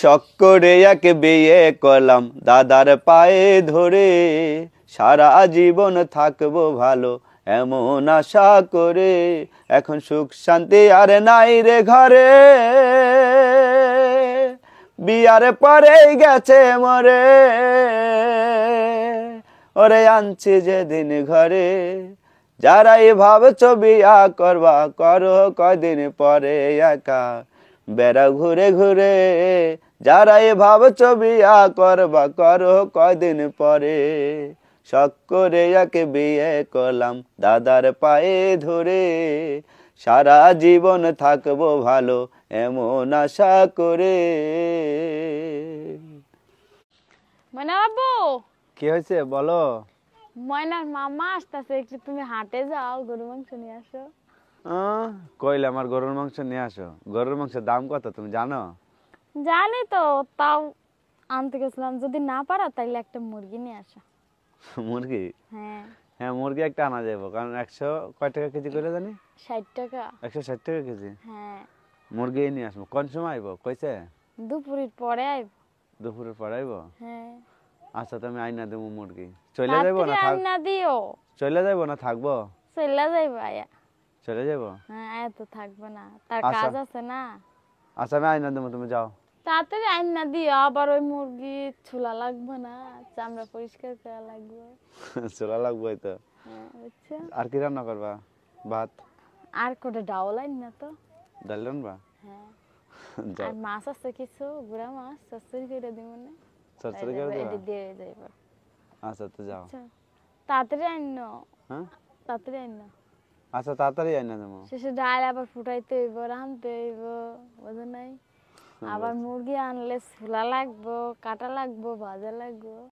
শখ করে একে বিয়ে করলাম দাদার পায়ে ধরে, সারা জীবন থাকবো ভালো এমন আশা করে। এখন সুখ শান্তি আর নাই রে ঘরে, বিয়ার পরেই গেছে মরে। ওরে আনছি যেদিন ঘরে, যারাই ভাবছো বিয়া করবা করো কয়দিন পরে একা বেড়া ঘুরে ঘুরে। যারাই ভাবছো বিয়া করবা করো কয়দিন পরে, শখ করে একে বিয়ে করলাম দাদার পায়ে ধরে, সারা জীবন থাকবো ভালো এমন আশা করে। ময়না বাবু, কি হয়েছে বলো? ময়নার মামা আসতেছে, একটু তুমি হাটে যাও, গরু মাংস নিয়ে আসো। কইলে আমার গরুর মাংস নিয়ে আসো। গরুর মাংসের দাম কত তুমি জানো? জানি তো, তাও আনতে গেছিলাম। যদি না পারো তাইলে একটা মুরগি নিয়ে আসো। মুরগি? হ্যাঁ। হ্যাঁ মুরগি একটা আনা যাবো, কারণ 100 কয় টাকা কেজি করে জানি? 60 টাকা। 160 টাকা কেজি। হ্যাঁ। মুরগি নিয়ে আসবো। কোন সময় আইবো কইছে? দুপুরের পরে আইব। দুপুরের পর আইবো? হ্যাঁ। আচ্ছা তুমি আইনা দেবো মুরগি। চলে যাইবো না থাক? না দিও। চলে যাইবো না থাকবো? চলে যাইবো আয়া। চলে যাইবো? হ্যাঁ, আয়া তো থাকবো না, তার আচ্ছা। কাজ আছে না। আচ্ছা আমি আইনা দেবো, তুমি যাও। তাড়াতাড়ি আইন না দিও, আবার ওই মুরগি ছোলা লাগবে না, চামড়া পরিষ্কার করা লাগবে। চলা লাগবে তো। হ্যাঁ, বুঝছো? আর কি রান্না করবা? ভাত আর কোটা ডাউল আইন না তো। ডাল রান্নবা? হ্যাঁ। যাও। আর মাছ আছে কিছু, গুড়া মাছ চচ্চড়ি করে দিব না। চচ্চড়ি করে দিবা? এটা দিয়ে যাইব। আচ্ছা তো যাও। তাড়াতাড়ি আইন না। হ্যাঁ তাড়াতাড়ি আইন না। আচ্ছা তাড়াতাড়ি আইনা দেবো। শেষে ডাল আবার ফুটাইতে হইব, রাঁধতে হইব, বুঝো নাই? আবার মুরগি আনলে ছোলা লাগবো, কাটা লাগবো, ভাজা লাগবো।